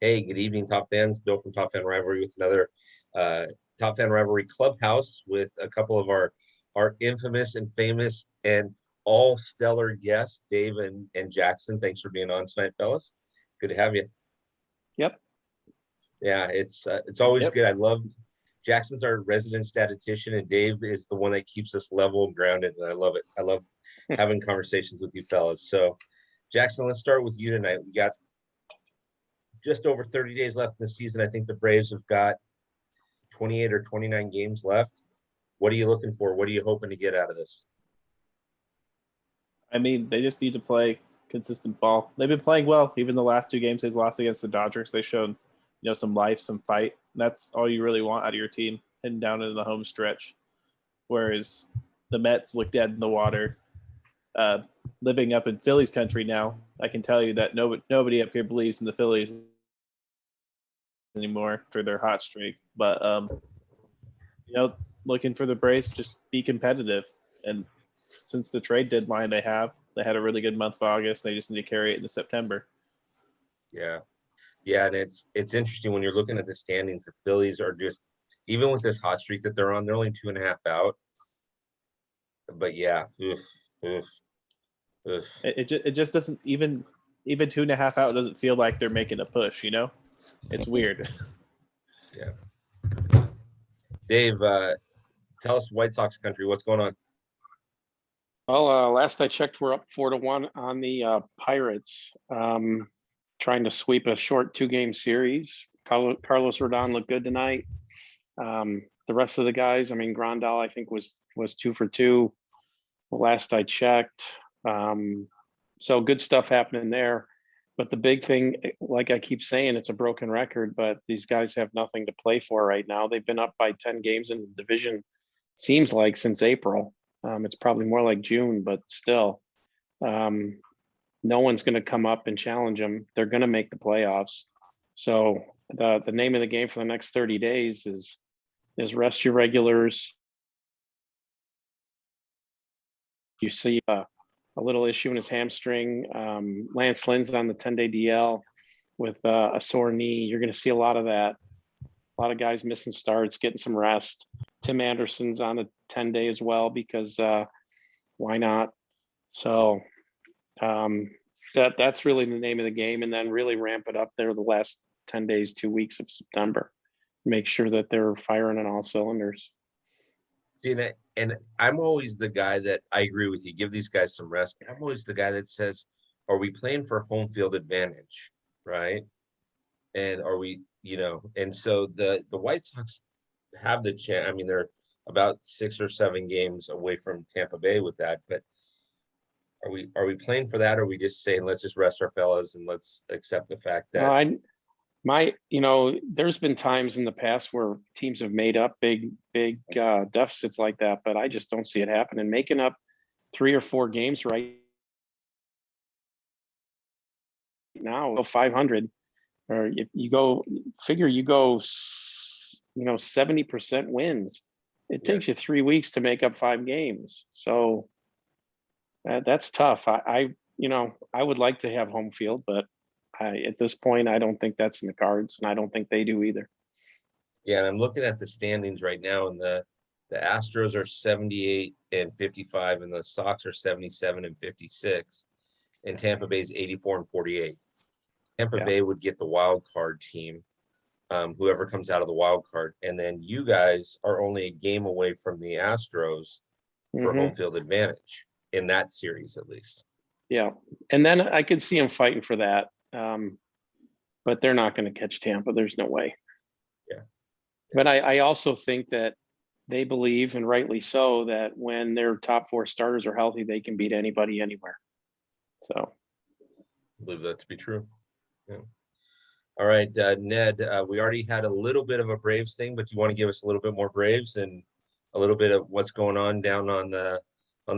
Hey, good evening, Top fans. Bill from TopFanRivalry with another TopFanRivalry Clubhouse with a couple of our infamous and famous and all stellar guests, Dave and Jackson. Thanks for being on tonight, fellas. Good to have you. Yep. Yeah, it's always Yep. good. I love Jackson's our resident statistician, and Dave is the one that keeps us level and grounded, and I love it. I love having conversations with you fellas. So, Jackson, let's start with you tonight. We got just over 30 days left in the season. I think the Braves have got 28 or 29 games left. What are you looking for? What are you hoping to get out of this? I mean, they just need to play consistent ball. They've been playing well. Even the last two games they've lost against the Dodgers, they showed, some life, some fight. And that's all you really want out of your team heading down into the home stretch. Whereas the Mets look dead in the water. Living up in Phillies country now, I can tell you that nobody up here believes in the Phillies anymore for their hot streak. But looking for the Braves, just be competitive. And since the trade deadline, they had a really good month of August. They just need to carry it into September. Yeah, and it's interesting when you're looking at the standings. The Phillies are just, even with this hot streak that they're on, they're only 2.5 out. But yeah, It just doesn't even 2.5 out doesn't feel like they're making a push. It's weird. Yeah. Dave, tell us, White Sox country, what's going on? Well, last I checked, we're up 4-1 on the Pirates. Trying to sweep a short 2-game series. Carlos Rodon looked good tonight. The rest of the guys, I mean, Grandal, I think was 2 for 2. Last I checked. So good stuff happening there. But the big thing, like I keep saying, it's a broken record, but these guys have nothing to play for right now. They've been up by 10 games in the division, seems like since April. It's probably more like June, but still. No one's going to come up and challenge them. They're going to make the playoffs. So the name of the game for the next 30 days is rest your regulars. You see a little issue in his hamstring. Lance Lynn's on the 10-day DL with a sore knee. You're going to see a lot of that. A lot of guys missing starts, getting some rest. Tim Anderson's on a 10-day as well because why not? So that's really the name of the game, and then really ramp it up there the last 10 days, 2 weeks of September. Make sure that they're firing on all cylinders. And I'm always the guy that I agree with you. Give these guys some rest. I'm always the guy that says, are we playing for home field advantage, right? And are we, and so the White Sox have the chance. I mean, they're about 6 or 7 games away from Tampa Bay with that, but are we playing for that? Or are we just saying, let's just rest our fellas and let's accept the fact that there's been times in the past where teams have made up big deficits like that, but I just don't see it happening. Making up 3 or 4 games right now, 500, or if you go 70% wins. It takes you 3 weeks to make up 5 games. So that's tough. I would like to have home field, but at this point, I don't think that's in the cards, and I don't think they do either. Yeah, and I'm looking at the standings right now, and the Astros are 78 and 55, and the Sox are 77 and 56, and Tampa Bay's 84 and 48. Tampa Bay would get the wild card team, whoever comes out of the wild card, and then you guys are only a game away from the Astros for home field advantage in that series, at least. Yeah, and then I could see them fighting for that. But they're not going to catch Tampa. There's no way. Yeah. But I also think that they believe, and rightly so, that when their top 4 starters are healthy, they can beat anybody anywhere. So I believe that to be true. Yeah. All right, Ned, we already had a little bit of a Braves thing, but you want to give us a little bit more Braves and a little bit of what's going on down on the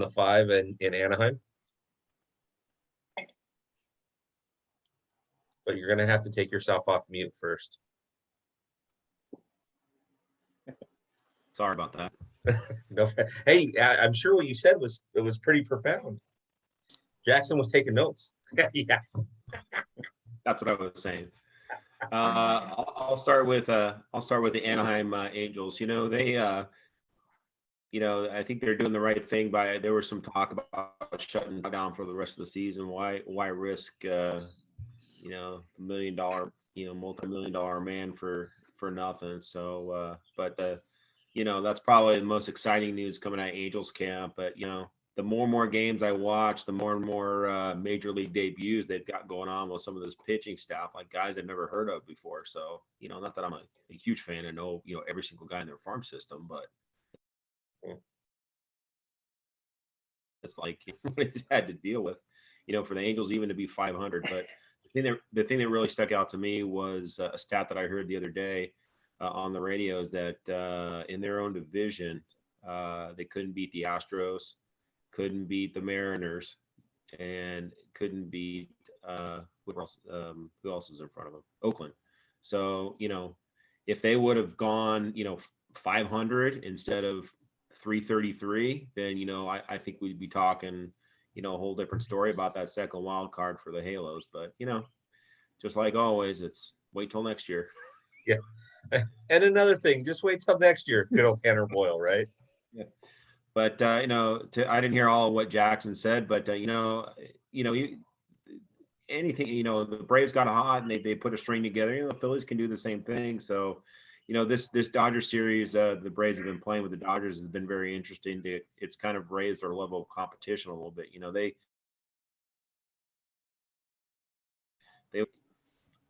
5 in Anaheim? But you're going to have to take yourself off mute first. Sorry about that. No, hey, I'm sure what you said was pretty profound. Jackson was taking notes. Yeah. That's what I was saying. I'll start with the Anaheim Angels. You know, they I think they're doing the right thing by there was some talk about shutting down for the rest of the season. Why risk $1 million, multi-million-dollar man for nothing. So but that's probably the most exciting news coming out of Angels camp. But the more and more games I watch, the more and more major league debuts they've got going on with some of this pitching staff, like guys I've never heard of before. So, not that I'm a huge fan and know, every single guy in their farm system, but it's like it's had to deal with, for the Angels even to be 500. But the thing that really stuck out to me was a stat that I heard the other day on the radio is that in their own division, they couldn't beat the Astros, couldn't beat the Mariners, and couldn't beat who else is in front of them? Oakland. So, if they would have gone, 500 instead of 333, then, I think we'd be talking, a whole different story about that second wild card for the Halos. But, just like always, it's wait till next year. Yeah. And another thing, just wait till next year. Good old Tanner Boyle, right? Yeah. But I didn't hear all of what Jackson said, but anything, the Braves got hot and they put a string together. The Phillies can do the same thing. So, this Dodger series, the Braves have been playing with the Dodgers has been very interesting. It's kind of raised their level of competition a little bit.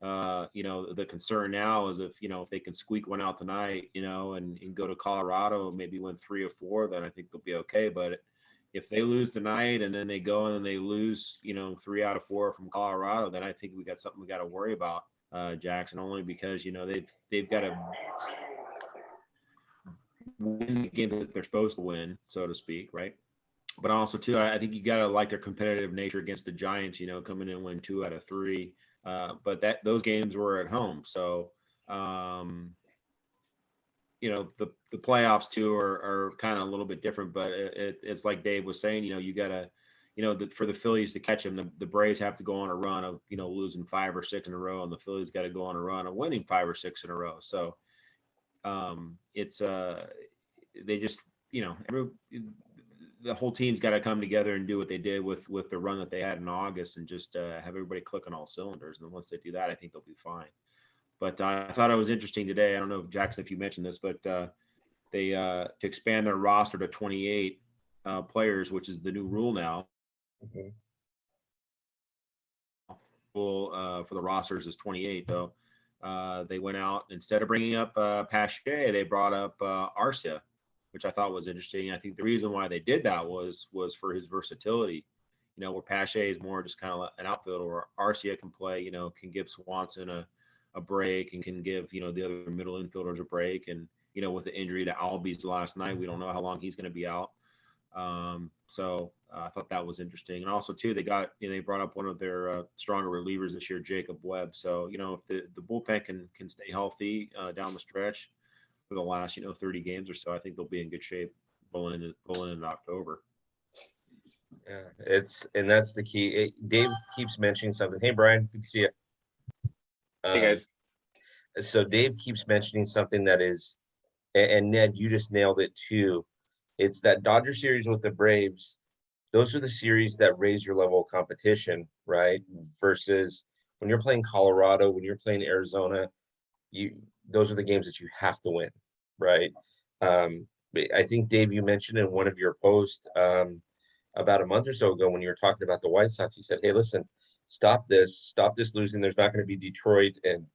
The concern now is if they can squeak one out tonight, and go to Colorado, maybe win 3 or 4, then I think they'll be okay. But if they lose tonight and then they go and they lose, 3 out of 4 from Colorado, then I think we got something we got to worry about, Jackson, only because, they've got to win the game that they're supposed to win, so to speak, right? But also too, I think you got to like their competitive nature against the Giants, coming in and win 2 out of 3. But those games were at home. So, the playoffs too are kind of a little bit different, but it's like Dave was saying, you got to, for the Phillies to catch them, the Braves have to go on a run of, losing 5 or 6 in a row, and the Phillies got to go on a run of winning 5 or 6 in a row. So, it's they just, the whole team's got to come together and do what they did with the run that they had in August and just have everybody click on all cylinders. And once they do that, I think they'll be fine. But I thought it was interesting today. I don't know, Jackson, if you mentioned this, but they to expand their roster to 28 players, which is the new rule now. Mm-hmm. For the rosters is 28, though. They went out, instead of bringing up Pache, they brought up Arcia, which I thought was interesting. I think the reason why they did that was for his versatility, where Pache is more just kind of an outfielder, where Arcia can play, can give Swanson a break and can give, the other middle infielders a break. And, with the injury to Albies last night, we don't know how long he's going to be out. So I thought that was interesting. And also too, they got, they brought up one of their stronger relievers this year, Jacob Webb. So, if the bullpen can stay healthy down the stretch for the last, 30 games or so, I think they'll be in good shape rolling into October. Yeah, that's the key. Dave keeps mentioning something. Hey, Brian, good to see you. Hey, guys. So Dave keeps mentioning something that is, and Ned, you just nailed it too. It's that Dodger series with the Braves. Those are the series that raise your level of competition, right? Versus when you're playing Colorado, when you're playing Arizona, those are the games that you have to win, right? I think, Dave, you mentioned in one of your posts about a month or so ago when you were talking about the White Sox, you said, hey, listen, stop this losing. There's not going to be Detroit and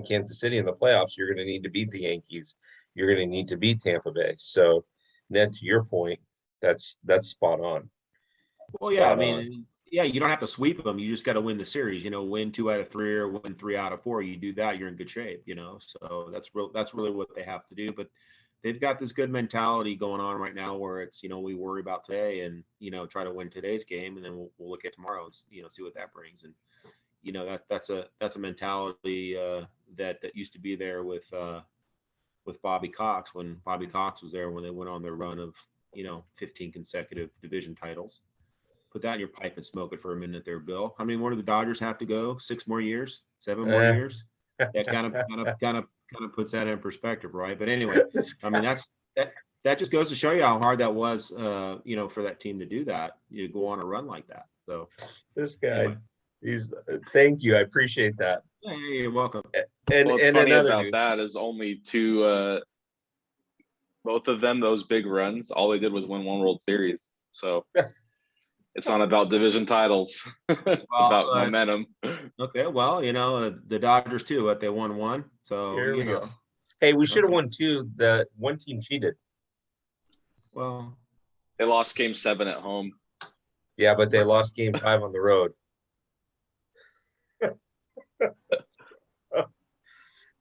Kansas City in the playoffs. You're going to need to beat the Yankees. You're going to need to beat Tampa Bay. So, Ned, to your point, that's spot on. Well, yeah, I mean, yeah, you don't have to sweep them. You just got to win the series. Win 2 out of 3 or win 3 out of 4. You do that, you're in good shape. So that's really what they have to do. But they've got this good mentality going on right now, where it's we worry about today and try to win today's game, and then we'll look at tomorrow and see what that brings. And that's a mentality that used to be there with Bobby Cox, when Bobby Cox was there, when they went on their run of 15 consecutive division titles. Put that in your pipe and smoke it for a minute there, Bill. How many more do the Dodgers have to go? 6 more years? 7 more years? that kind of puts that in perspective, right? But anyway, I mean that just goes to show you how hard that was, for that team to do that. You go on a run like that. So this guy, anyway. Thank you. I appreciate that. Yeah, you're welcome. And What's and funny another about news, that is only two, both of them, those big runs, all they did was win one World Series. So it's not about division titles. It's about momentum. Okay, well, the Dodgers too, but they won one. So here we go. Hey, we should have won two. The one team cheated. Well, They lost game 7 at home. Yeah, but they lost game 5 on the road.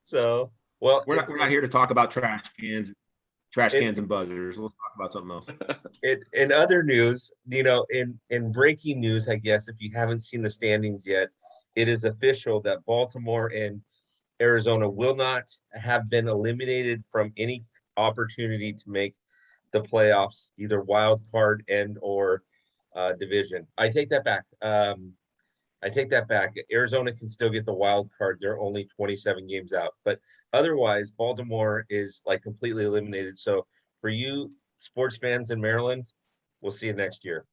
So, well, we're not here to talk about trash cans and buzzers. Let's talk about something else. In other news, in breaking news, I guess, if you haven't seen the standings yet, it is official that Baltimore and Arizona will not have been eliminated from any opportunity to make the playoffs, either wild card and or division. I take that back. Arizona can still get the wild card. They're only 27 games out, but otherwise Baltimore is like completely eliminated. So for you sports fans in Maryland, we'll see you next year.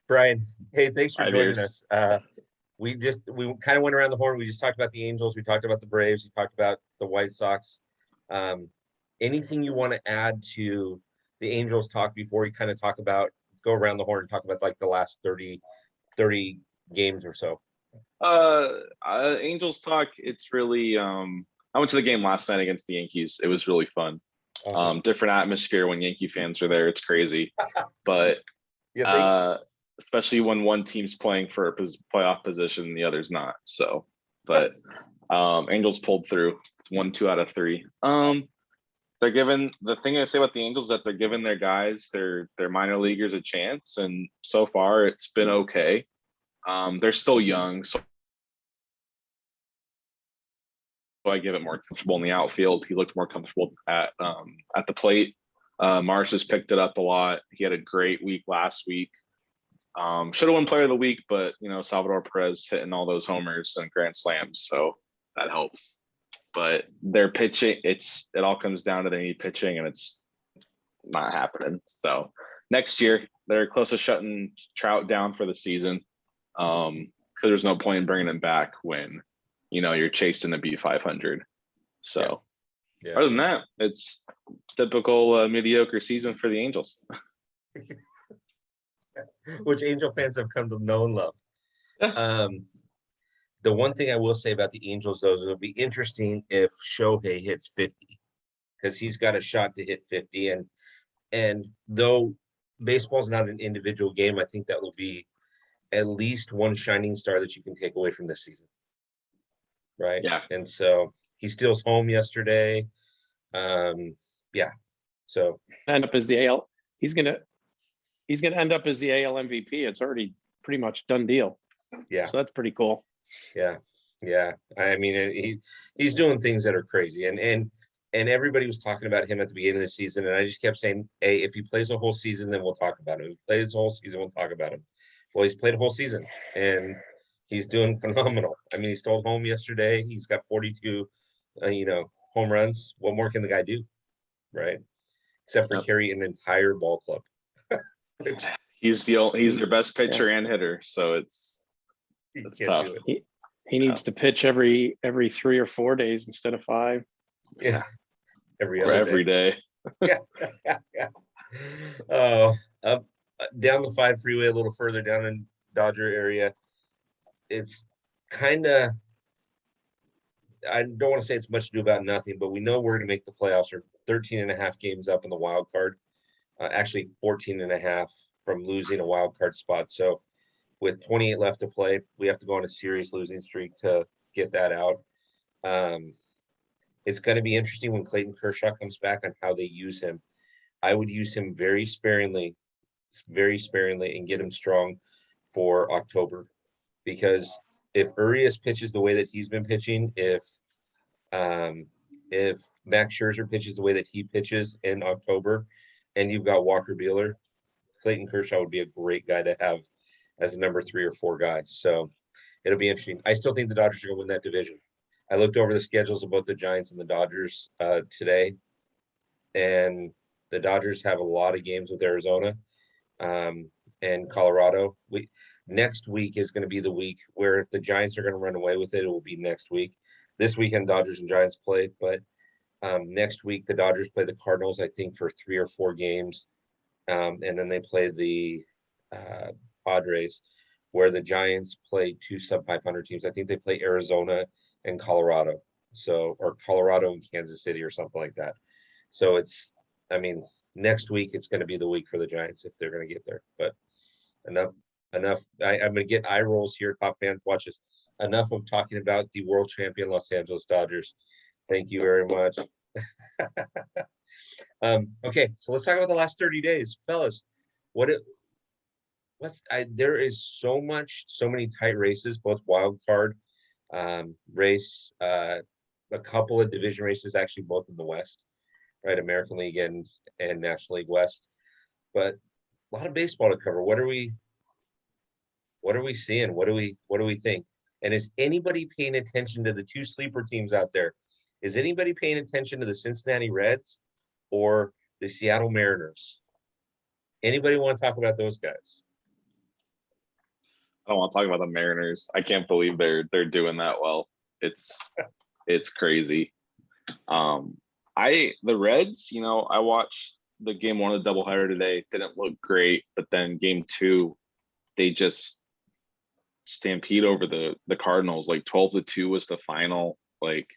Brian, hey, thanks for 5 joining years. us. We kind of went around the horn. We just talked about the Angels. We talked about the Braves. We talked about the White Sox. Anything you want to add to the Angels talk before we kind of go around the horn and talk about like the last 30 games or so? Angels talk. It's really, I went to the game last night against the Yankees. It was really fun. Awesome. Different atmosphere when Yankee fans are there. It's crazy, but especially when one team's playing for a playoff position, the other's not. So, but Angels pulled through. It's 1-2 out of 3. They're giving, the thing I say about the Angels is that they're giving their guys, their minor leaguers, a chance, and so far it's been okay. They're still young, so I give it more comfortable in the outfield. He looked more comfortable at the plate. Marsh has picked it up a lot. He had a great week last week. Should have won Player of the Week, but Salvador Perez hitting all those homers and grand slams, so that helps. But their pitching, it all comes down to they need pitching, and it's not happening. So next year they're close to shutting Trout down for the season. Because there's no point in bringing him back when you're chasing to be 500. So yeah. Other than that, it's typical mediocre season for the Angels. Which Angel fans have come to know and love. The one thing I will say about the Angels, though, is it'll be interesting if Shohei hits 50, because he's got a shot to hit 50. And though baseball is not an individual game, I think that will be at least one shining star that you can take away from this season. Right? Yeah. And so he steals home yesterday. Yeah. So End up as the AL. He's gonna end up as the AL MVP. It's already pretty much done deal. Yeah. So that's pretty cool. Yeah. I mean, he's doing things that are crazy, and everybody was talking about him at the beginning of the season, and I just kept saying, hey, if he plays a whole season, then we'll talk about him. If he plays a whole season, we'll talk about him. Well, he's played a whole season, and he's doing phenomenal. I mean, he stole home yesterday. He's got 42, home runs. What more can the guy do, right? Except for carry an entire ball club. He's their best pitcher and hitter, so it's tough. He needs to pitch every 3 or 4 days instead of 5. Yeah, every day. Yeah. Oh, up down the 5 freeway a little further down in Dodger area. It's kind of, I don't want to say it's much to do about nothing, but we know we're going to make the playoffs. Or 13 and a half games up in the wild card. Actually 14 and a half from losing a wild card spot. So with 28 left to play, we have to go on a serious losing streak to get that out. It's going to be interesting when Clayton Kershaw comes back on how they use him. I would use him very sparingly, and get him strong for October, because if Urias pitches the way that he's been pitching, if Max Scherzer pitches the way that he pitches in October, and you've got Walker Buehler, Clayton Kershaw would be a great guy to have as a number 3 or 4 guy. So it'll be interesting. I still think the Dodgers are going to win that division. I looked over the schedules of both the Giants and the Dodgers today, and the Dodgers have a lot of games with Arizona and Colorado. Next week is going to be the week where if the Giants are going to run away with it, it will be next week. This weekend, Dodgers and Giants play, but next week the Dodgers play the Cardinals, I think, for 3 or 4 games, and then they play the Padres, where the Giants play 2 sub-500 teams. I think they play Arizona and Colorado, or Colorado and Kansas City or something like that. So it's, I mean, next week it's going to be the week for the Giants if they're going to get there. But enough. I'm going to get eye rolls here. Top fans, watch this. Enough of talking about the world champion Los Angeles Dodgers. Thank you very much. Okay, so let's talk about the last 30 days, fellas. There is so many tight races, both wild card race, a couple of division races, actually both in the West, right? American League and National League West, but a lot of baseball to cover. What are we seeing? What do we think? And is anybody paying attention to the 2 sleeper teams out there? Is anybody paying attention to the Cincinnati Reds or the Seattle Mariners? Anybody want to talk about those guys? I don't want to talk about the Mariners. I can't believe they're doing that well. It's crazy. The Reds, I watched the game 1 of the doubleheader today. Didn't look great, but then game 2, they just stampede over the Cardinals. Like 12-2 was the final. Like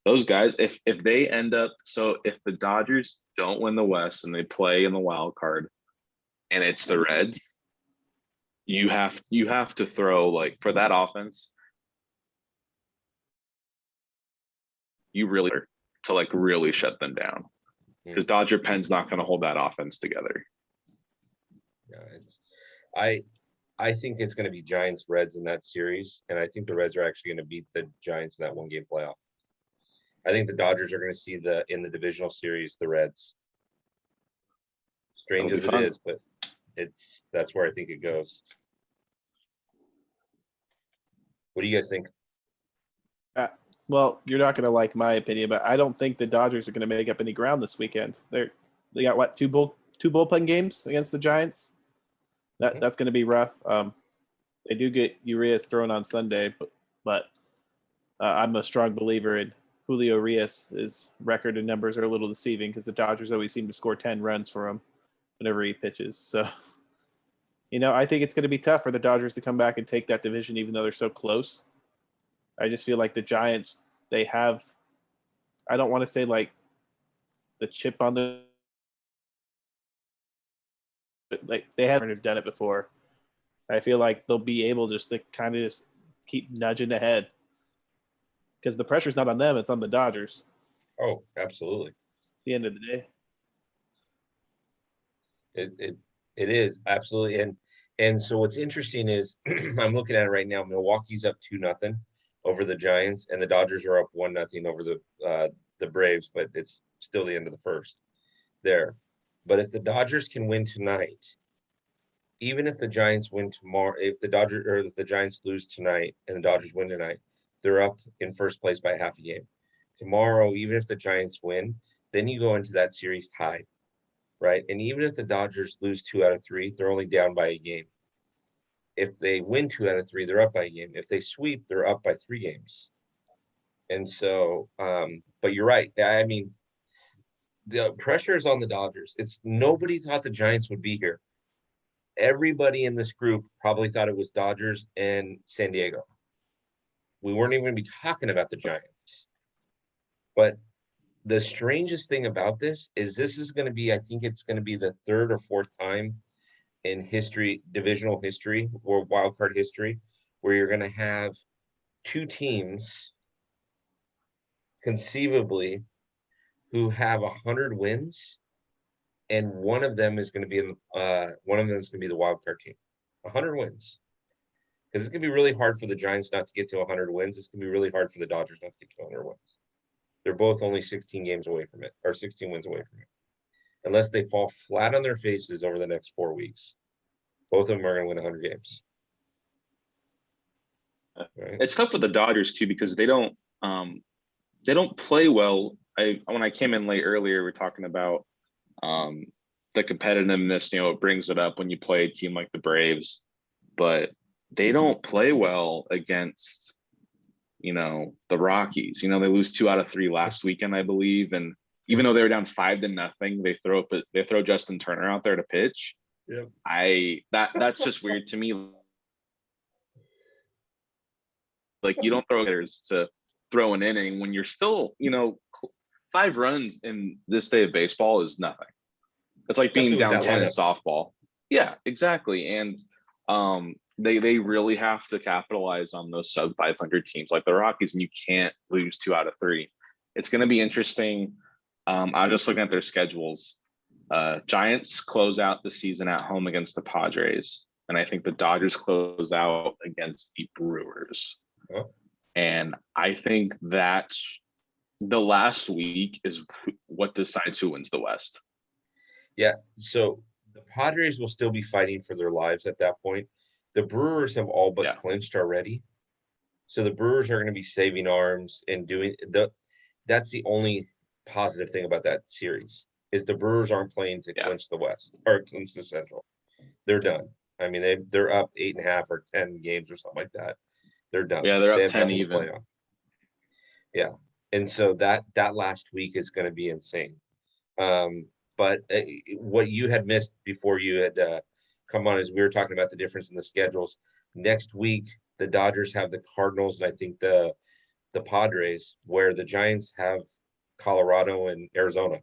those guys, if they end up, so if the Dodgers don't win the West and they play in the wild card, and it's the Reds, you have to throw, like, for that offense, you really to like really shut them down, because Dodger Penn's not going to hold that offense together. Yeah, I think it's going to be Giants Reds in that series, and I think the Reds are actually going to beat the Giants in that 1-game playoff. I think the Dodgers are going to see in the divisional series the Reds. Strange as it is, but that's where I think it goes. What do you guys think? Well, you're not going to like my opinion, but I don't think the Dodgers are going to make up any ground this weekend. They got what, two bullpen games against the Giants. That's going to be rough. They do get Urias thrown on Sunday, but I'm a strong believer in Julio Urias. His record and numbers are a little deceiving because the Dodgers always seem to score 10 runs for him whenever he pitches. So, I think it's going to be tough for the Dodgers to come back and take that division, even though they're so close. I just feel like the Giants, they have, I don't want to say like the chip on the, like they haven't done it before. I feel like they'll be able just to kind of just keep nudging ahead, because the pressure's not on them, it's on the Dodgers. Oh, absolutely. At the end of the day. It is absolutely. And so what's interesting is I'm looking at it right now. Milwaukee's up 2-0 over the Giants, and the Dodgers are up 1-0 over the Braves, but it's still the end of the first there. But if the Dodgers can win tonight, even if the Giants win tomorrow, if the Giants lose tonight and the Dodgers win tonight, they're up in first place by half a game. Tomorrow, even if the Giants win, then you go into that series tied, right? And even if the Dodgers lose 2 out of 3, they're only down by a game. If they win 2 out of 3, they're up by a game. If they sweep, they're up by 3 games. And so, but you're right. I mean, the pressure is on the Dodgers. Nobody thought the Giants would be here. Everybody in this group probably thought it was Dodgers and San Diego. We weren't even going to be talking about the Giants. But the strangest thing about this is going to be, I think it's going to be the 3rd or 4th time in history, divisional history or wildcard history, where you're going to have 2 teams conceivably who have 100 wins, and one of them is going to be the wild card team. 100 wins. Because it's going to be really hard for the Giants not to get to 100 wins. It's going to be really hard for the Dodgers not to get to 100 wins. They're both only 16 games away from it, or 16 wins away from it. Unless they fall flat on their faces over the next 4 weeks. Both of them are going to win 100 games. Right? It's tough for the Dodgers too, because they don't They don't play well. When I came in late earlier, we are talking about the competitiveness. It brings it up when you play a team like the Braves, but they don't play well against the Rockies. They lose 2 out of 3 last weekend, I believe, and even though they were down 5-0, they throw Justin Turner out there to pitch. Yeah. That's just weird to me. Like, you don't throw hitters to throw an inning when you're still, 5 runs in this day of baseball is nothing. It's like being down 10 in softball. Yeah, exactly. And they really have to capitalize on those sub 500 teams like the Rockies, and you can't lose 2 out of 3. It's going to be interesting. I'm just looking at their schedules. Giants close out the season at home against the Padres, and I think the Dodgers close out against the Brewers. Oh. And I think that the last week is what decides who wins the West. Yeah, so the Padres will still be fighting for their lives at that point. The Brewers have all but clinched already. So the Brewers are going to be saving arms and that's the only positive thing about that series is the Brewers aren't playing to clinch the West or clinch the Central. They're done. I mean, they're up 8.5 or 10 games or something like that. They're done. Yeah, they're up 10 even. Yeah. And so that last week is going to be insane. But what you had missed before you had come on is we were talking about the difference in the schedules. Next week, the Dodgers have the Cardinals, and I think the Padres, where the Giants have Colorado and Arizona.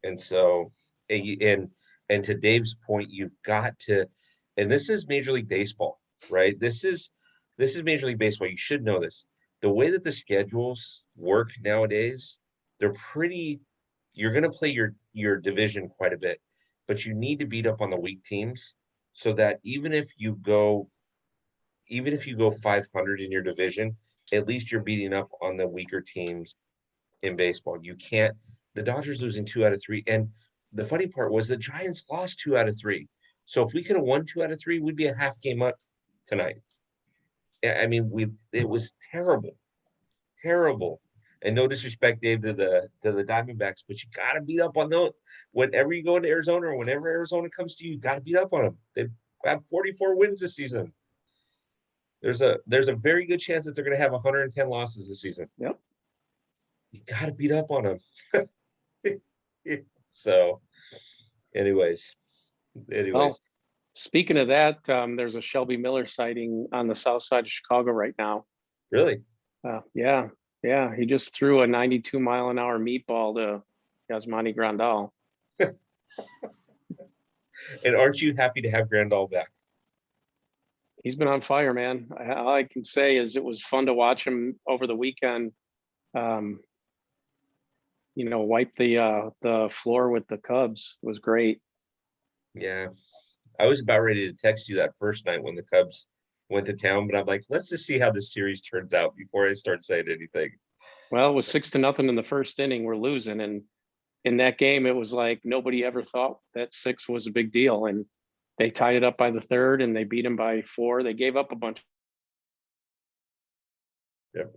And so, and to Dave's point, you've got to, and this is Major League Baseball, right? This is Major League Baseball. You should know this. The way that the schedules work nowadays, they're pretty. You're going to play your division quite a bit, but you need to beat up on the weak teams so that even if you go 500 in your division, at least you're beating up on the weaker teams in baseball. You can't. The Dodgers losing 2 out of 3, and the funny part was the Giants lost 2 out of 3. So if we could have won 2 out of 3, we'd be a half game up tonight. I mean, it was terrible. And no disrespect, Dave, to the Diamondbacks, but you got to beat up on those. Whenever you go into Arizona or whenever Arizona comes to you, you got to beat up on them. They've got 44 wins this season. There's a very good chance that they're going to have 110 losses this season. Yep. You got to beat up on them. So, anyways. Well, speaking of that, there's a Shelby Miller sighting on the south side of Chicago right now. Really? Yeah, he just threw a 92-mile-an-hour meatball to Yasmani Grandal. And aren't you happy to have Grandal back? He's been on fire, man. All I can say is it was fun to watch him over the weekend. Wipe the floor with the Cubs. It was great. Yeah, I was about ready to text you that first night when the Cubs went to town, but I'm like, let's just see how this series turns out before I start saying anything. Well, it was 6-0 in the first inning. We're losing, and in that game, it was like nobody ever thought that 6 was a big deal, and they tied it up by the third, and they beat them by 4. They gave up a bunch of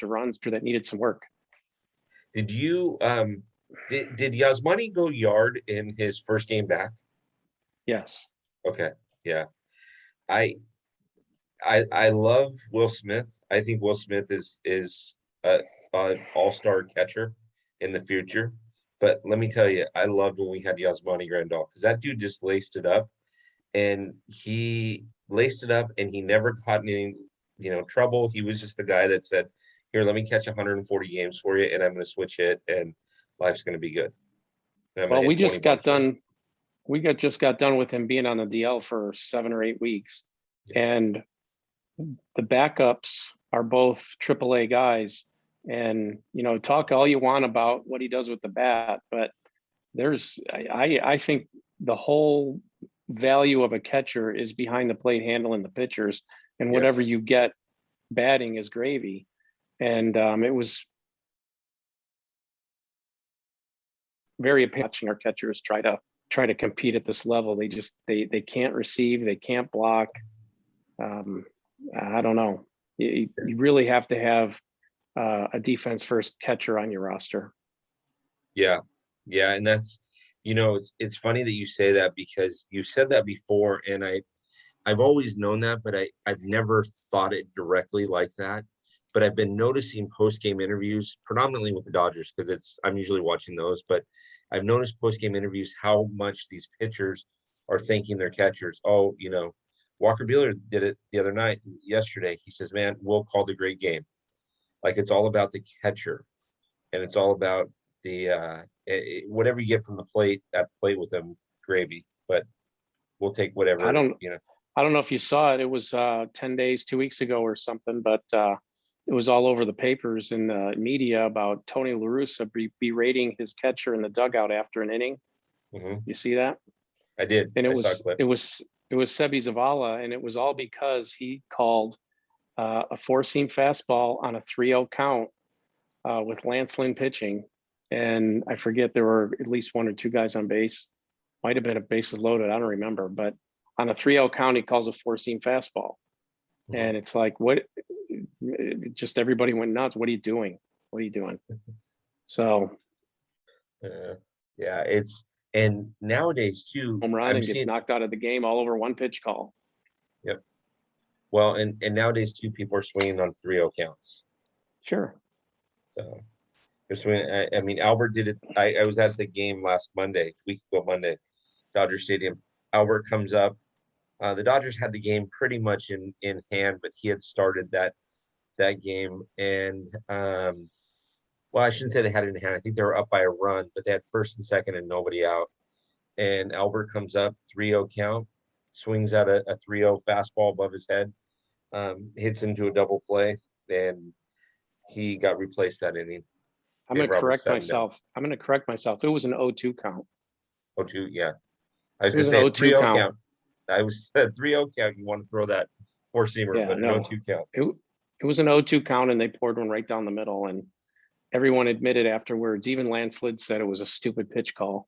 runs that needed some work. Did you did Yasmani go yard in his first game back? Yes. Okay. Yeah. I love Will Smith. I think Will Smith is an all-star catcher in the future. But let me tell you, I loved when we had Yasmani Grandal because that dude just laced it up, and he never caught any trouble. He was just the guy that said, "Here, let me catch 140 games for you, and I'm going to switch hit, and life's going to be good." Well, we just got done. We just got done with him being on the DL for 7 or 8 weeks, and the backups are both AAA guys. And talk all you want about what he does with the bat, but I think the whole value of a catcher is behind the plate handling the pitchers, and whatever you get batting is gravy. And it was very appealing watching our catchers try to compete at this level. They can't receive, they can't block. I don't know. You really have to have a defense first catcher on your roster. Yeah. Yeah. And that's, it's funny that you say that because you said that before. And I've always known that, but I've never thought it directly like that. But I've been noticing post-game interviews, predominantly with the Dodgers, because I'm usually watching those, but I've noticed post-game interviews how much these pitchers are thanking their catchers. Oh, Walker Buehler did it the other night, yesterday. He says, man, Will called a great game. Like, it's all about the catcher, and it's all about the whatever you get from the plate, at the plate with them, gravy. But we'll take whatever, I don't know if you saw it. It was 10 days, 2 weeks ago or something, but it was all over the papers and the media about Tony La Russa berating his catcher in the dugout after an inning. Mhm. You see that? I did. And I saw a clip. it was Sebi Zavala, and it was all because he called a four-seam fastball on a 3-0 count with Lance Lynn pitching. And I forget, there were at least one or two guys on base. Might have been a bases loaded. I don't remember. But on a 3-0 count, he calls a four-seam fastball. Mhm. And it's like, what? Just everybody went nuts. What are you doing? What are you doing? So Yeah, and nowadays too, home run I'm and gets seeing, knocked out of the game all over one pitch call. yep. Well, and nowadays too, people are swinging on 3-0 counts. Sure. So they're swinging. I mean, Albert did it. I was at the game last week ago Monday, Dodger Stadium. Albert comes up. The Dodgers had the game pretty much in hand, but he had started that game, and well, I shouldn't say they had it in hand. I think they were up by a run, but they had first and second and nobody out. And Albert comes up, 3-0 count, swings at a 3-0 fastball above his head, hits into a double play, and he got replaced that inning. I'm going to correct Sutton myself. It was an 0-2 count. 0-2, yeah. I was It going was to an say 0-2 3-0 count. count. I was said 3-0 count. You want to throw that four-seamer, Yeah, but no. an 0-2 count. It was an 0-2 count, and they poured one right down the middle. And everyone admitted afterwards, even Lance Lynn said it was a stupid pitch call.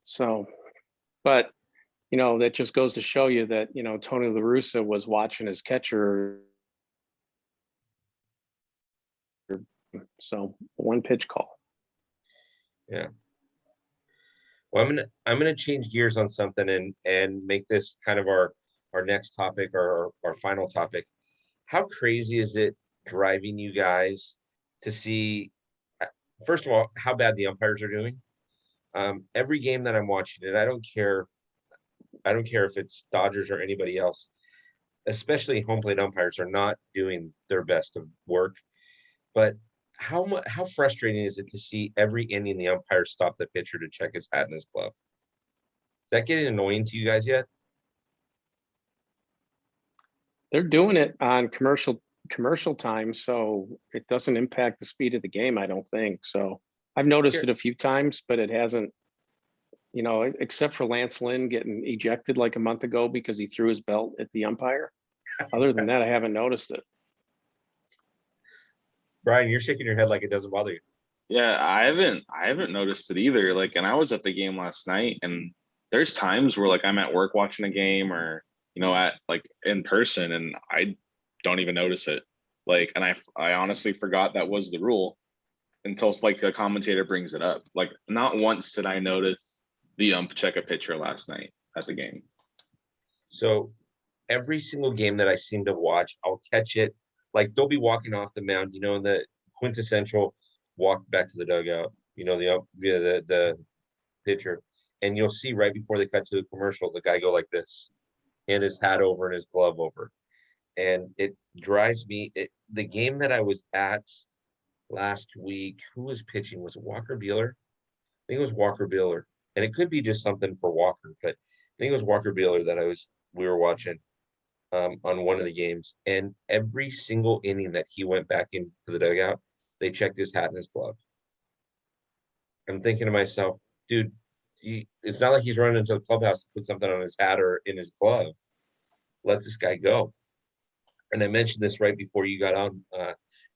So, but that just goes to show you that Tony La Russa was watching his catcher. So one pitch call. Yeah. Well, I'm gonna change gears on something and make this kind of our next topic, or our final topic. How crazy is it driving you guys to see, first of all, how bad the umpires are doing? Every game that I'm watching, and I don't care if it's Dodgers or anybody else, especially home plate umpires are not doing their best of work. But how frustrating is it to see every inning the umpire stop the pitcher to check his hat and his glove? Is that getting annoying to you guys yet? They're doing it on commercial time, so it doesn't impact the speed of the game, I don't think. So I've noticed it a few times, but it hasn't, except for Lance Lynn getting ejected like a month ago because he threw his belt at the umpire. Other than that, I haven't noticed it. Brian, you're shaking your head like it doesn't bother you. Yeah, I haven't noticed it either. Like, and I was at the game last night, and there's times where like I'm at work watching a game, or at like in person, and I don't even notice it. Like, and I honestly forgot that was the rule until like a commentator brings it up. Like, not once did I notice the ump check a pitcher last night at the game. So every single game that I seem to watch, I'll catch it. Like, they'll be walking off the mound, the quintessential walk back to the dugout, the pitcher. And you'll see right before they cut to the commercial, the guy go like this, hand his hat over and his glove over. And it drives me. The game that I was at last week, who was pitching? Was it Walker Buehler? I think it was Walker Buehler. And it could be just something for Walker, but I think it was Walker Buehler that we were watching on one of the games. And every single inning that he went back into the dugout, they checked his hat and his glove. I'm thinking to myself, dude, it's not like he's running into the clubhouse to put something on his hat or in his glove. Let this guy go. And I mentioned this right before you got on,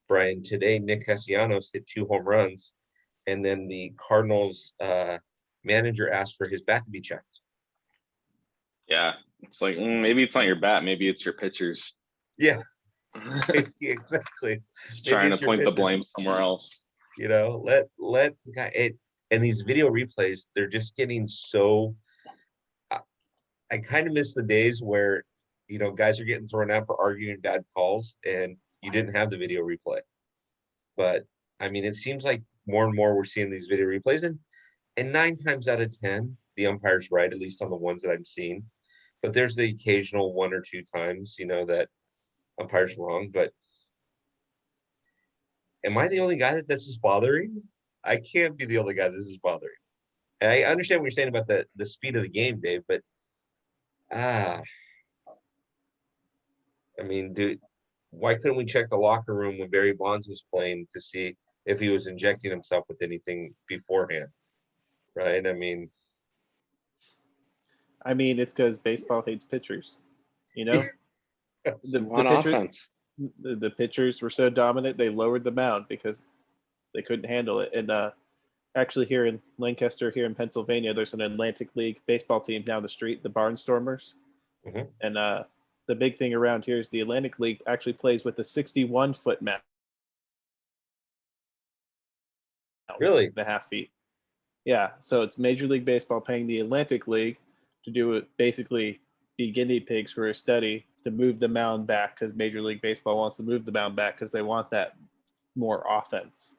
Brian. Today, Nick Castellanos hit 2 home runs, and then the Cardinals manager asked for his bat to be checked. Yeah, it's like maybe it's not your bat, maybe it's your pitchers. Yeah, Exactly. He's Maybe trying to it's your point the pitcher. blame somewhere else. You know, let the guy and these video replays, they're just getting so I kind of miss the days where, you know, guys are getting thrown out for arguing bad calls and you didn't have the video replay. But I mean, it seems like more and more we're seeing these video replays, and 9 times out of 10, the umpire's right, at least on the ones that I'm seeing. But there's the occasional 1 or 2 times, you know, that umpire's wrong. But am I the only guy that this is bothering? I can't be the only guy this is bothering. And I understand what you're saying about the speed of the game, Dave, but I mean, why couldn't we check the locker room when Barry Bonds was playing to see if he was injecting himself with anything beforehand? Right? I mean, it's because baseball hates pitchers. You know, the On pitcher, offense. the pitchers were so dominant they lowered the mound because they couldn't handle it. And actually, here in Lancaster, here in Pennsylvania, there's an Atlantic League baseball team down the street, the Barnstormers. Mhm. And the big thing around here is the Atlantic League actually plays with a 61-foot mound. really? 1.5 feet. Yeah, so it's Major League Baseball paying the Atlantic League to do it, basically be guinea pigs for a study to move the mound back because Major League Baseball wants to move the mound back because they want that more offense.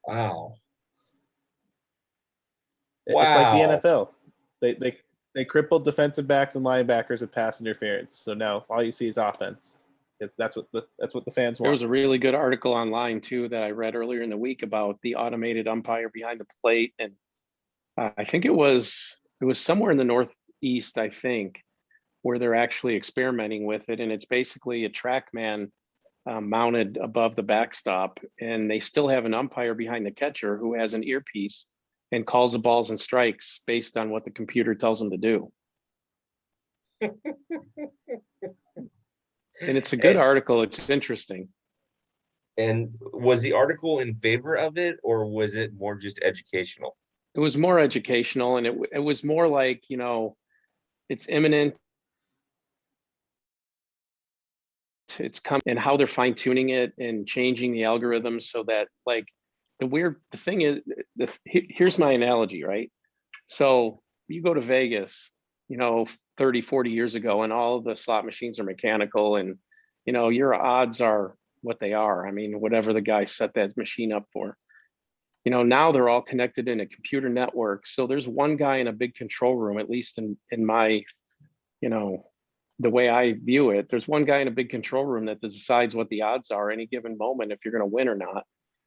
Wow. It's like the Wow. NFL. They crippled defensive backs and linebackers with pass interference. So now all you see is offense. Because that's what the fans There want. was a really good article online too that I read earlier in the week about the automated umpire behind the plate, and I think it was somewhere in the Northeast, I think, where they're actually experimenting with it, and it's basically a TrackMan mounted above the backstop, and they still have an umpire behind the catcher who has an earpiece and calls the balls and strikes based on what the computer tells them to do. And it's a good article. It's interesting. And was the article in favor of it, or was it more just educational? It was more educational, and it was more like, you know, it's imminent. It's come, and how they're fine tuning it and changing the algorithms so that, like, the thing is, here's my analogy, right? So you go to Vegas, you know, 30, 40 years ago, and all of the slot machines are mechanical, and, you know, your odds are what they are. I mean, whatever the guy set that machine up for. You know, now they're all connected in a computer network. So there's one guy in a big control room, at least in my, you know, the way I view it, there's one guy in a big control room that decides what the odds are any given moment if you're going to win or not.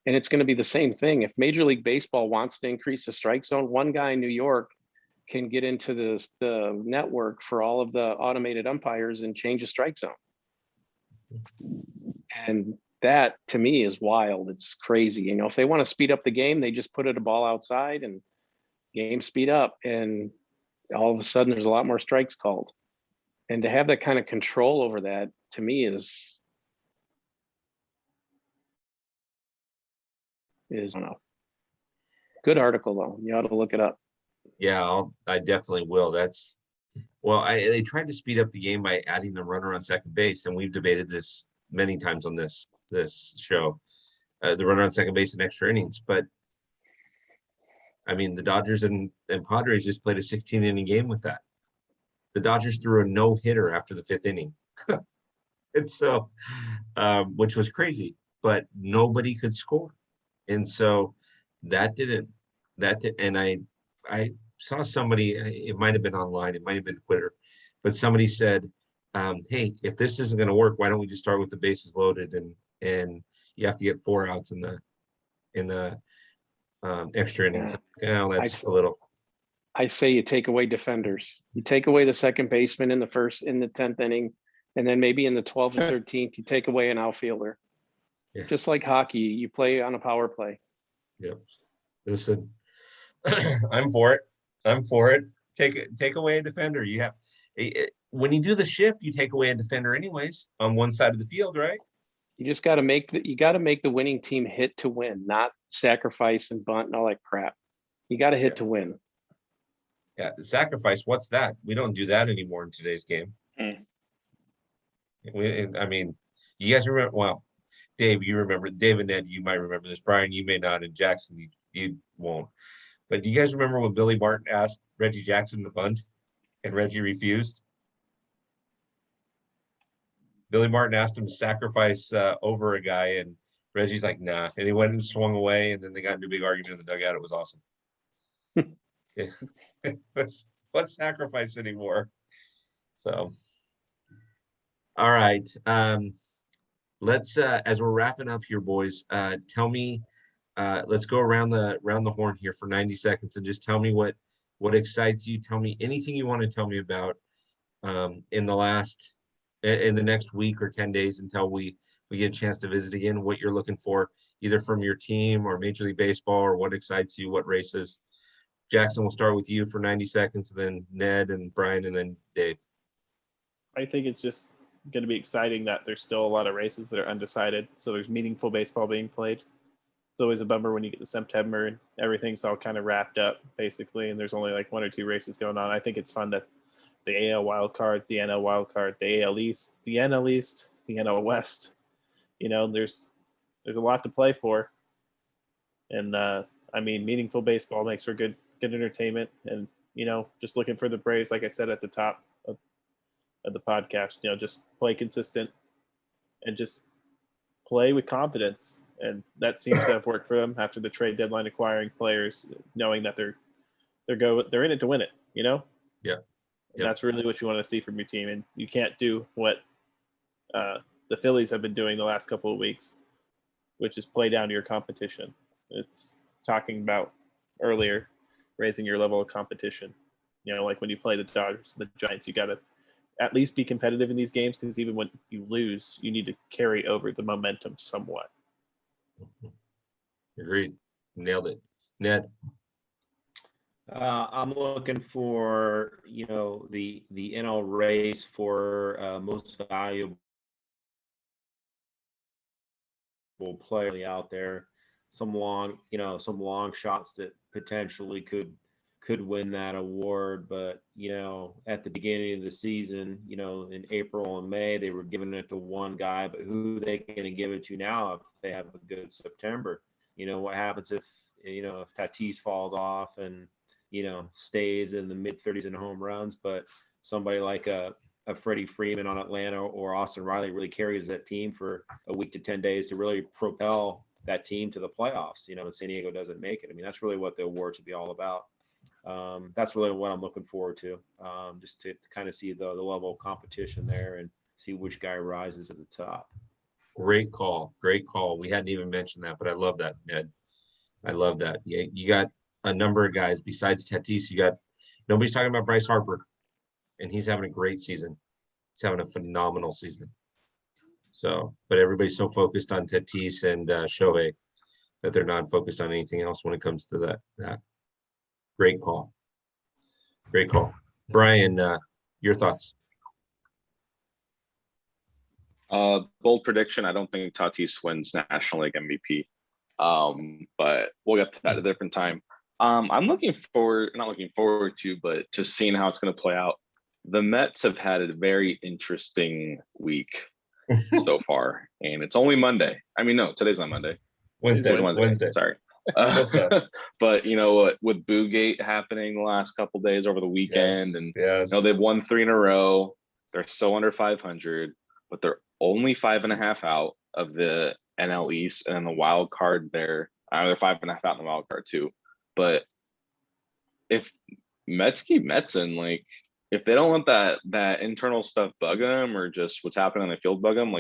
And it's going to be the same thing. If Major League Baseball wants to increase the strike zone, one guy in New York can get into the network for all of the automated umpires and change the strike zone. And that to me is wild. It's crazy. You know, if they want to speed up the game, they just put a ball outside and game speed up, and all of a sudden there's a lot more strikes called. And to have that kind of control over that, to me, is I don't know. Good article though. You ought to look it up. Yeah, I definitely will. They tried to speed up the game by adding the runner on second base, and we've debated this many times on this show. The runner on second base in extra innings, but I mean, the Dodgers and Padres just played a 16-inning game with that. The Dodgers threw a no-hitter after the 5th inning. And so, which was crazy, but nobody could score. And so and I saw somebody, it might've been online, it might've been Twitter, but somebody said, hey, if this isn't going to work, why don't we just start with the bases loaded and you have to get 4 outs in the extra innings. Yeah. That's a little. I say you take away defenders. You take away the second baseman in the 10th inning, and then maybe in the 12th and 13th, you take away an outfielder. Yeah. Just like hockey, you play on a power play. Yep. Listen, I'm for it. Take away a defender. You have when you do the shift, you take away a defender anyways on one side of the field, right? You just got to make the winning team hit to win, not sacrifice and bunt and all that crap. You got to hit to win. Yeah, the sacrifice. What's that? We don't do that anymore in today's game. I mean, you guys remember? Well, Dave, you remember. Dave and Ned, you might remember this. Brian, you may not, and Jackson, you won't. But do you guys remember when Billy Martin asked Reggie Jackson to bunt, and Reggie refused? Billy Martin asked him to sacrifice over a guy, and Reggie's like, nah. And he went and swung away, and then they got into a big argument in the dugout. It was awesome. Let's sacrifice anymore. So, all right. Let's as we're wrapping up here, boys. Tell me. Let's go around the horn here for 90 seconds and just tell me what excites you. Tell me anything you want to tell me about in the next week or 10 days until we get a chance to visit again. What you're looking for, either from your team or Major League Baseball, or what excites you, what races. Jackson, we'll start with you for 90 seconds, and then Ned and Brian, and then Dave. I think it's just going to be exciting that there's still a lot of races that are undecided. So there's meaningful baseball being played. It's always a bummer when you get to September and everything's all kind of wrapped up, basically, and there's only like 1 or 2 races going on. I think it's fun that the AL wild card, the NL wild card, the AL East, the NL East, the NL West. There's a lot to play for. And I mean, meaningful baseball makes for good entertainment. And just looking for the Braves, like I said at the top of the podcast, just play consistent and just play with confidence. And that seems to have worked for them after the trade deadline, acquiring players, knowing that they're in it to win it. Yeah. And that's really what you want to see from your team. And you can't do what the Phillies have been doing the last couple of weeks, which is play down to your competition. It's talking about earlier, raising your level of competition. Like when you play the Dodgers, the Giants, you got to at least be competitive in these games, because even when you lose, you need to carry over the momentum somewhat. Agreed. Nailed it. Ned. I'm looking for the NL race for most valuable player out there. Some long shots that potentially could win that award, but at the beginning of the season, in April and May, they were giving it to one guy, but who are they going to give it to now if they have a good September? What happens if Tatis falls off and stays in the mid 30s in home runs, but somebody like a Freddie Freeman on Atlanta or Austin Riley really carries that team for a week to 10 days to really propel that team to the playoffs, and San Diego doesn't make it. I mean, that's really what the award should be all about. That's really what I'm looking forward to, just to kind of see the level of competition there and see which guy rises at the top. Great call. We hadn't even mentioned that, but I love that, Ned. I love that. You got a number of guys besides Tatis. Nobody's talking about Bryce Harper, and he's having a great season. He's having a phenomenal season. So, but everybody's so focused on Tatis and Shohei that they're not focused on anything else when it comes to that. Great call. Brian, your thoughts? Bold prediction. I don't think Tatis wins National League MVP. But we'll get to that at a different time. I'm not looking forward to, but just seeing how it's going to play out. The Mets have had a very interesting week so far, and it's only Monday. I mean, no, today's not Monday. Wednesday. Sorry. But with Boogate happening the last couple days over the weekend, yes. They've won 3 in a row. They're still under 500, but they're only 5.5 out of the NL East, and then the wild card there. They're 5.5 out in the wild card too. But if Mets keep Metsing, if they don't let that internal stuff bug them, or just what's happening on the field bug them,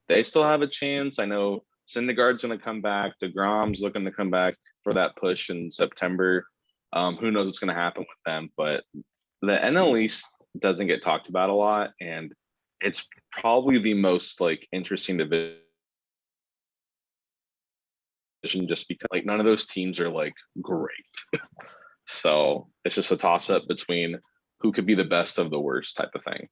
they still have a chance. I know Syndergaard's going to come back. DeGrom's looking to come back for that push in September. Who knows what's going to happen with them? But the NL East doesn't get talked about a lot, and it's probably the most interesting division, just because none of those teams are great. So it's just a toss up between who could be the best of the worst type of thing.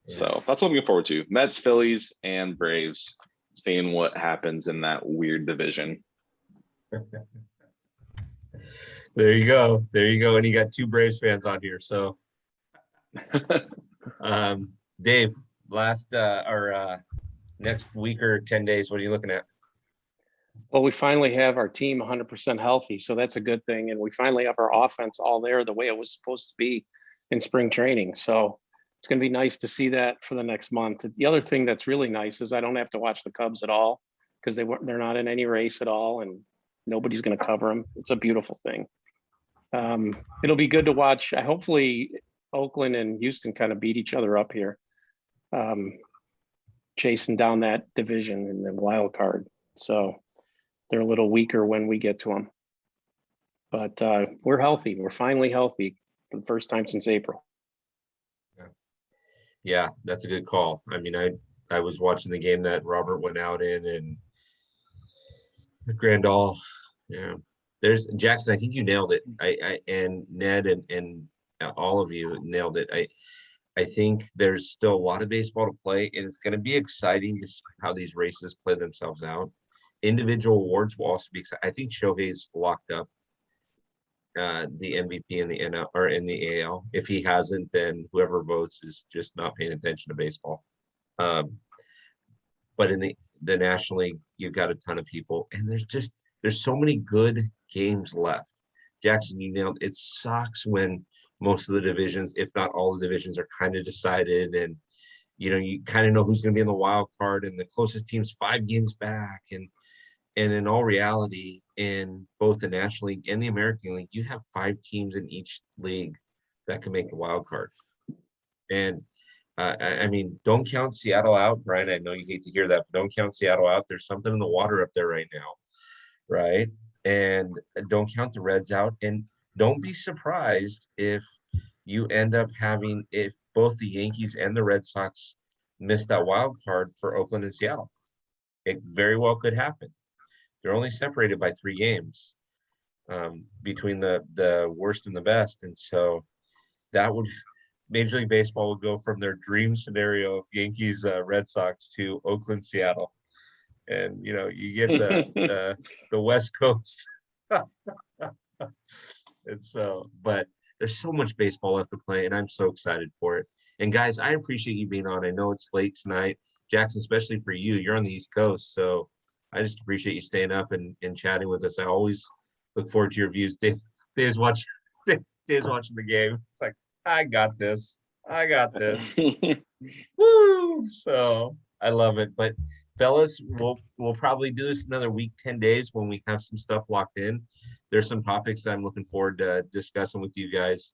Yeah. So that's what I'm looking forward to. Mets, Phillies, and Braves, seeing what happens in that weird division. There you go. And you got 2 Braves fans on here. So Dave, next week or 10 days, what are you looking at? Well, we finally have our team 100% healthy, so that's a good thing. And we finally have our offense all there the way it was supposed to be in spring training. So it's going to be nice to see that for the next month. The other thing that's really nice is I don't have to watch the Cubs at all because they're not in any race at all, and nobody's going to cover them. It's a beautiful thing. It'll be good to watch. Hopefully, Oakland and Houston kind of beat each other up here, chasing down that division in the wild card. So they're a little weaker when we get to them. But we're healthy. We're finally healthy for the first time since April. Yeah, that's a good call. I mean, I was watching the game that Robert went out in, and Grandal. Yeah, there's Jackson. I think you nailed it. I and Ned and all of you nailed it. I think there's still a lot of baseball to play, and it's going to be exciting to see how these races play themselves out. Individual awards will also be exciting. I think Shohei's locked up the MVP in the NL or in the AL. If he hasn't, then whoever votes is just not paying attention to baseball. But in the National League, you've got a ton of people, and there's so many good games left. Jackson, you nailed it. It sucks when most of the divisions, if not all the divisions, are kind of decided, and you kind of know who's going to be in the wild card, and the closest team's 5 games back, and in all reality, in both the National League and the American League, you have 5 teams in each league that can make the wild card. And I mean, don't count Seattle out, Brian. I know you hate to hear that, but don't count Seattle out. There's something in the water up there right now, right? And don't count the Reds out. And don't be surprised if you end up if both the Yankees and the Red Sox miss that wild card for Oakland and Seattle. It very well could happen. They're only separated by 3 games between the worst and the best. And so that would Major League Baseball would go from their dream scenario of Yankees, Red Sox to Oakland, Seattle. And, you get the West Coast. And so, but there's so much baseball left to play, and I'm so excited for it. And guys, I appreciate you being on. I know it's late tonight. Jackson, especially for you, you're on the East Coast. So I just appreciate you staying up and chatting with us. I always look forward to your views. Dave's watching the game. It's like, I got this. Woo! So I love it. But fellas, we'll probably do this another week, 10 days when we have some stuff locked in. There's some topics that I'm looking forward to discussing with you guys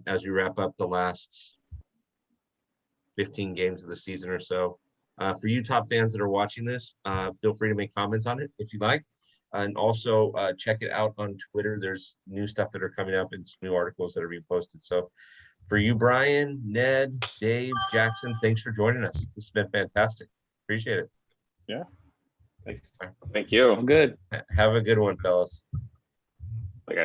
as we wrap up the last 15 games of the season or so. For you top fans that are watching this, feel free to make comments on it if you like. And also check it out on Twitter. There's new stuff that are coming up and some new articles that are being posted. So for you, Brian, Ned, Dave, Jackson, thanks for joining us. This has been fantastic. Appreciate it. Yeah. Thanks. Thank you. Good. Have a good one, fellas. Bye, guys.